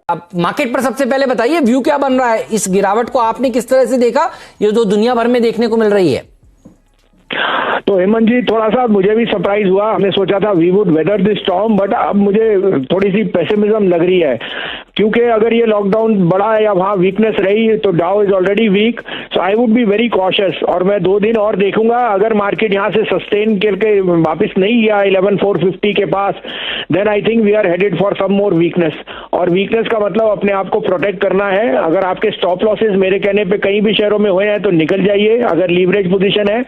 आप मार्केट पर सबसे पहले बताइए व्यू क्या बन रहा है, इस गिरावट को आपने किस तरह से देखा, ये जो दुनिया भर में देखने को मिल रही है? तो हेमंत जी, थोड़ा सा मुझे भी सरप्राइज हुआ। हमने सोचा था we would weather this storm, but अब मुझे थोड़ी सी पेसिमिज्म लग रही है, क्योंकि अगर ये लॉकडाउन बढ़ा है या वहाँ वीकनेस रही तो डाउ is already weak, so I would be very cautious. और मैं 2 दिन और देखूंगा, अगर मार्केट यहाँ से सस्टेन करके वापस नहीं गया 11,450 के पास, then I think we are headed for some more weakness. और वीकनेस का मतलब अपने आप को प्रोटेक्ट करना है। अगर आपके स्टॉप लॉसेस मेरे कहने पे कहीं भी शेयरों में हुए हैं तो निकल जाइए, अगर लीवरेज पोजीशन है।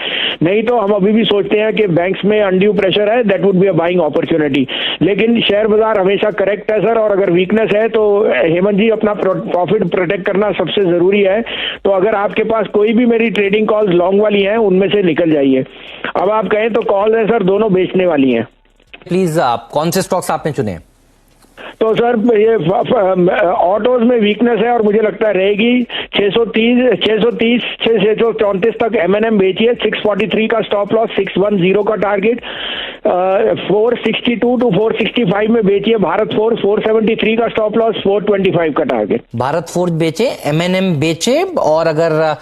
नहीं तो हम अभी भी सोचते हैं कि बैंक्स में अनड्यू प्रेशर है, that would be a buying opportunity. लेकिन शेयर बाजार हमेशा करेक्ट है सर, और अगर वीकनेस है तो हेमंत जी अपना प्रॉफिट प्रोटेक्ट करना सबसे जरूरी है। तो अगर आपके पास कोई भी मेरी ट्रेडिंग कॉल्स लॉन्ग वाली हैं, उनमें से निकल जाइए। अब आप कहें तो कॉल है सर, दोनों बेचने वाली हैं। प्लीज आप कौन से स्टॉक्स आपने चुने? तो सर ये ऑटोज में वीकनेस है और मुझे लगता है रहेगी। 630 से 634 तक एमएनएम बेचिए, 643 का स्टॉप लॉस, 610 का टारगेट, 462 टू 465 में बेचिए भारत फोर्ज, 473 का स्टॉप लॉस, 425 का टारगेट। भारत फोर्ज बेचे, एमएनएम बेचे, और अगर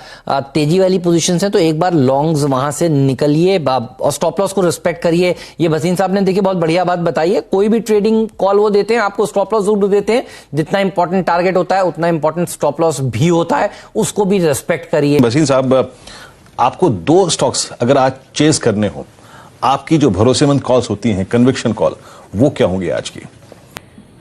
तेजी वाली पोजीशन है तो एक बार लॉन्ग्स वहां से निकलिए और स्टॉप लॉस को रिस्पेक्ट करिए। ये भसीन साहब ने देखिए बहुत बढ़िया बात बताई है। कोई भी ट्रेडिंग कॉल वो देते हैं, आपको स्टॉप लॉस जरूर देते हैं। जितना इंपॉर्टेंट टारगेट होता है उतना इंपॉर्टेंट स्टॉप लॉस भी होता है, उसको भी रिस्पेक्ट करिए। भसीन साहब, आपको 2 स्टॉक्स अगर आज चेस करने हो, आपकी जो भरोसेमंद कॉल्स होती हैं, कन्विक्शन कॉल, वो क्या होंगी आज की?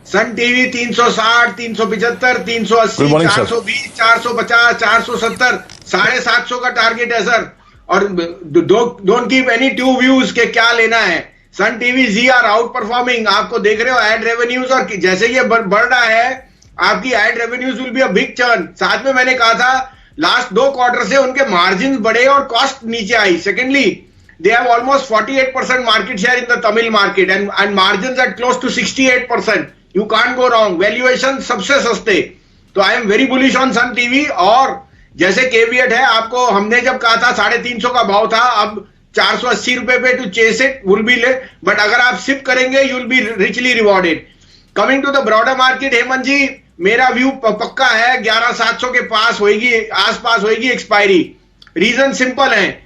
सन टीवी 360, 375, 380, 420, 450, 470, 750 का टारगेट है सर। और don't keep any two views के क्या लेना है। Sun TV Zee are outperforming, आपको देख रहे हो एड रेवेन्यूज, और जैसे ये बढ़ रहा है आपकी ad revenues will be a big churn. साथ में मैंने कहा था लास्ट 2 क्वार्टर से उनके मार्जिन बढ़े और कॉस्ट नीचे आई। Secondly, they have almost 48% market share in the Tamil market and margins at close to 68%. You can't go wrong. Valuation सबसे सस्ते। तो I am very bullish on Sun TV। और जैसे केवीएट है, आपको हमने जब कहा था 350 का भाव था, अब 480 रुपए पे to chase it will be ले, बट अगर आप सिप करेंगे you will be richly rewarded. Coming to the broader market Hemant ji, मेरा व्यू पक्का है 11,700 के पास होगी, आसपास होगी एक्सपायरी। रीजन सिंपल है,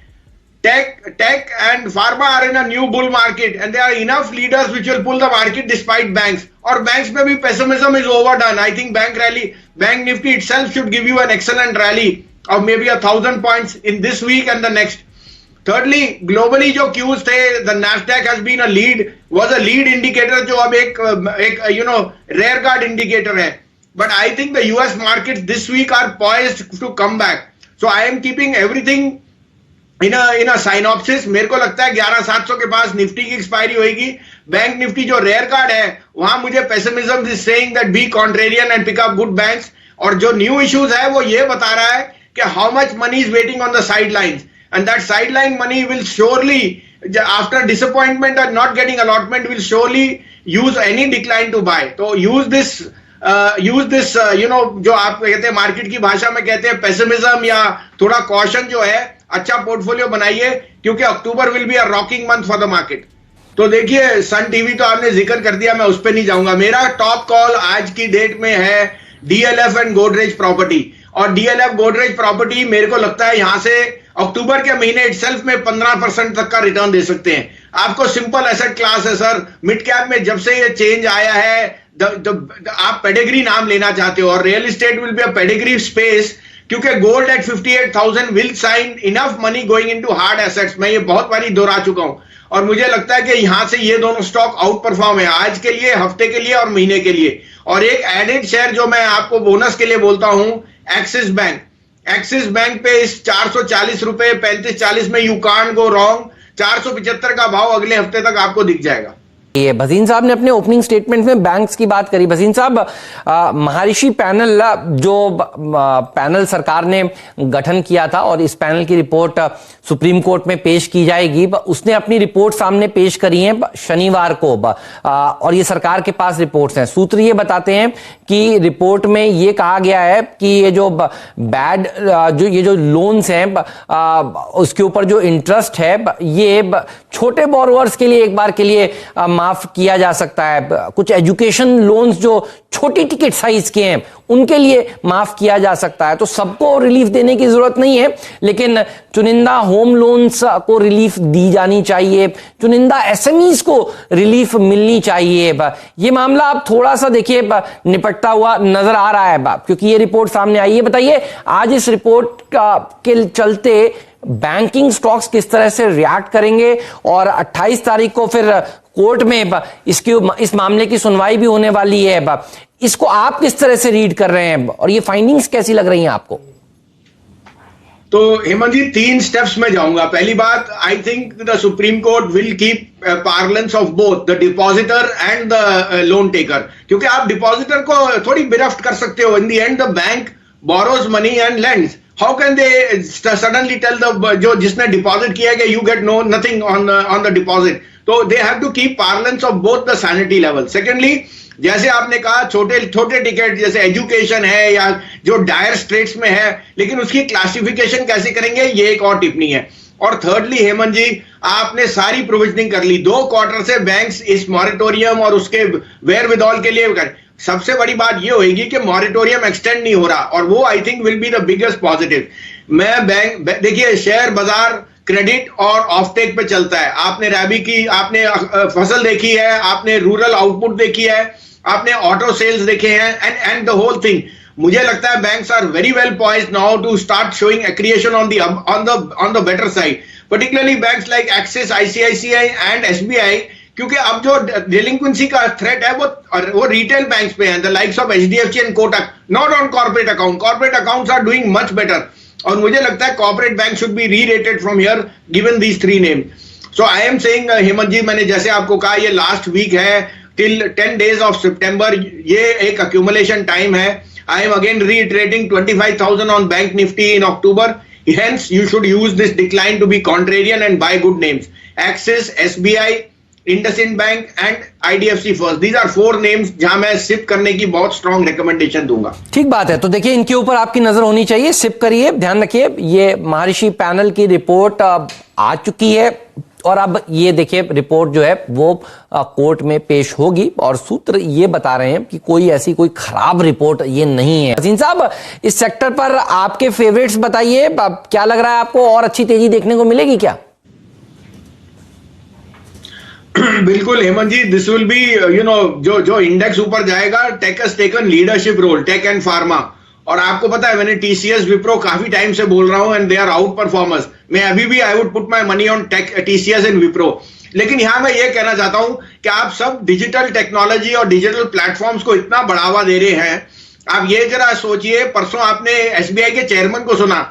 tech and pharma are in a new bull market and there are enough leaders which will pull the market despite banks. और banks में भी pessimism is overdone. I think bank nifty itself should give you an excellent rally of maybe 1,000 points in this week and the next. Thirdly, globally जो cues थे, the Nasdaq has been was a lead indicator जो अब एक rare card indicator है. But I think the US markets this week are poised to come back. So I am keeping everything in a synopsis. मेरे को लगता है 11,700 के पास निफ्टी की एक्सपायरी होगी। बैंक निफ्टी जो रेयर कार्ड है, वहां मुझे pessimism is saying that be contrarian and pick up good banks. और जो न्यू इश्यूज है वो ये बता रहा है कि how much money is waiting on the sidelines, and that sideline money will surely after disappointment और not getting allotment will surely use any decline to buy. तो यूज दिस जो आप कहते हैं मार्केट की भाषा में कहते हैं पेसिमिज्म या थोड़ा कॉशन जो है, अच्छा पोर्टफोलियो बनाइए, क्योंकि October will be a rocking month for the market. तो देखिए सन टीवी तो आपने जिक्र कर दिया, मैं उस पर नहीं जाऊंगा। मेरा टॉप कॉल आज की डेट में है डीएलएफ एंड गोदरेज प्रॉपर्टी। और डीएलएफ गोदरेज प्रॉपर्टी मेरे को लगता है यहां से अक्टूबर के महीने इटसेल्फ में 15% तक का रिटर्न दे सकते हैं। आपको सिंपल एसेट क्लास है सर। मिड कैप में जब से ये चेंज आया है, आप पेडिग्री नाम लेना चाहते हो, और real estate will be a pedigree space, क्योंकि gold at 58,000 will sign enough money going into hard assets. मैं ये बहुत बारी दोहरा चुका हूं, और मुझे लगता है कि यहां से ये दोनों स्टॉक आउट परफॉर्म है आज के लिए, हफ्ते के लिए और महीने के लिए। और एक एडेड शेयर जो मैं आपको बोनस के लिए बोलता हूं, एक्सिस बैंक। एक्सिस बैंक पे इस 440 रुपए 35-40 में यू कांट गो रॉन्ग। 475 का भाव अगले हफ्ते तक आपको दिख जाएगा। ये भसीन साहब ने अपने ओपनिंग स्टेटमेंट में बैंक्स की बात करी। भसीन साहब, महर्षि पैनल जो पैनल सरकार ने गठन किया था और इस पैनल की रिपोर्ट सुप्रीम कोर्ट में पेश की जाएगी, उसने अपनी रिपोर्ट सामने पेश करी है शनिवार को, और ये सरकार के पास रिपोर्ट्स हैं। सूत्र ये बताते हैं कि रिपोर्ट में ये कहा गया है कि ये जो ये जो लोन्स हैं उसके ऊपर जो इंटरेस्ट है ये छोटे बोरोवर्स के लिए एक बार के लिए माफ किया जा सकता है, कुछ एजुकेशन लोन्स जो छोटी टिकट साइज के हैं उनके लिए माफ किया जा सकता है। तो सबको रिलीफ देने की जरूरत नहीं है, लेकिन चुनिंदा होम लोन्स को रिलीफ दी जानी चाहिए, चुनिंदा एसएमईज को रिलीफ मिलनी चाहिए। ये मामला अब थोड़ा सा देखिए निपटता हुआ नजर आ रहा है, क्योंकि ये रिपोर्ट सामने आई है। बताइए आज इस रिपोर्ट के चलते बैंकिंग स्टॉक्स किस तरह से रिएक्ट करेंगे, और 28 तारीख को फिर कोर्ट में इस मामले की सुनवाई भी होने वाली है। इसको आप किस तरह से रीड कर रहे हैं और ये फाइंडिंग्स कैसी लग रही हैं आपको? तो हेमंत जी 3 स्टेप्स में जाऊंगा। पहली बात, I think the supreme court will keep parlance of both the depositor and the loan taker, क्योंकि आप डिपॉजिटर को थोड़ी बिरफ्ट कर सकते हो। In the end the bank borrows money and lends, how can they suddenly tell the जो जिसने डिपॉजिट किया कि you get nothing on the deposit? तो they have to keep parlance of both the sanity level. Secondly, जैसे आपने कहा छोटे छोटे टिकट जैसे एजुकेशन है या जो डायर स्ट्रेट्स में है, लेकिन उसकी क्लासिफिकेशन कैसे करेंगे, ये एक और टिप्पणी है। और थर्डली हेमंत जी, आपने सारी प्रोविजनिंग कर ली, 2 क्वार्टर से बैंक्स इस मॉरेटोरियम और उसके वेयर विदऑल के लिए कर। सबसे बड़ी बात ये होगी कि मॉरेटोरियम एक्सटेंड नहीं हो रहा, और वो I think will be the biggest positive. मैं देखिए शेयर बाजार क्रेडिट और ऑफटेक पे चलता है। आपने रैबी की, आपने फसल देखी है, आपने रूरल आउटपुट देखी है, आपने ऑटो सेल्स देखे हैं, एंड द होल थिंग। मुझे लगता है banks are very well poised now to start showing accretion on the better side, particularly banks like Axis, ICICI and SBI, क्योंकि अब जो डिलिंक्वेंसी का थ्रेट है वो रिटेल बैंक्स पे है, the likes of HDFC and Kotak, not on corporate account. Corporate accounts are doing much better, और मुझे लगता है corporate bank should be re-rated from here given these 3 name. So I am saying Hemant ji, मैंने जैसे आपको कहा ये लास्ट वीक है till 10 days of September, ये एक accumulation time है। I am again reiterating 25,000 on Bank Nifty in October. Hence, you should use this decline to be contrarian and buy good names. Axis, SBI, IndusInd Bank and IDFC First. These are 4 names जहां मैं SIP करने की बहुत strong recommendation दूंगा। ठीक बात है, तो देखिए इनके ऊपर आपकी नजर होनी चाहिए, सिप करिए, ध्यान रखिए। ये महर्षि पैनल की रिपोर्ट आ चुकी है, और अब ये देखिए रिपोर्ट जो है वो कोर्ट में पेश होगी, और सूत्र ये बता रहे हैं कि कोई खराब रिपोर्ट ये नहीं है। हसीन साहब, इस सेक्टर पर आपके फेवरेट्स बताइए, क्या लग रहा है आपको, और अच्छी तेजी देखने को मिलेगी क्या? बिल्कुल Hemant ji, this will be जो इंडेक्स ऊपर जाएगा, tech has taken leadership role, tech and pharma. और आपको पता है मैंने टीसीएस विप्रो काफी टाइम से बोल रहा हूं, and they are outperformers. मैं अभी भी I would put my money on TCS and Wipro. लेकिन यहां मैं ये कहना चाहता हूं कि आप सब डिजिटल टेक्नोलॉजी और डिजिटल प्लेटफॉर्म्स को इतना बढ़ावा दे रहे हैं। आप ये जरा सोचिए, परसों आपने एसबीआई के चेयरमैन को सुना,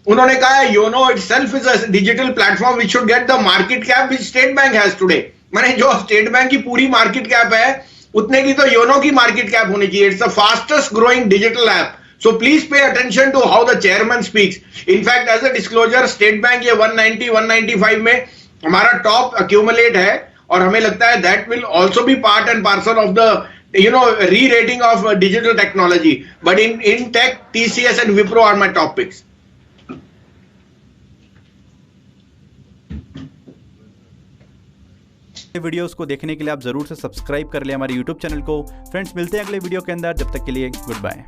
उन्होंने कहा YONO itself is a digital platform which should get the market cap which state bank has today. माने जो स्टेट बैंक की पूरी मार्केट कैप है उतने की तो योनो की मार्केट कैप होनी चाहिए। It's the fastest growing digital app. So please pay attention to how the chairman speaks. In fact, as a disclosure, State Bank ये 190-195 में हमारा टॉप accumulate है, और हमें लगता है that will also be part and parcel of the re-rating of digital technology. But in tech, TCS and Wipro are my top picks. Videos को देखने के लिए आप जरूर से सब्सक्राइब कर ले हमारे YouTube चैनल को। फ्रेंड्स, मिलते हैं अगले वीडियो के अंदर, जब तक के लिए गुड बाय।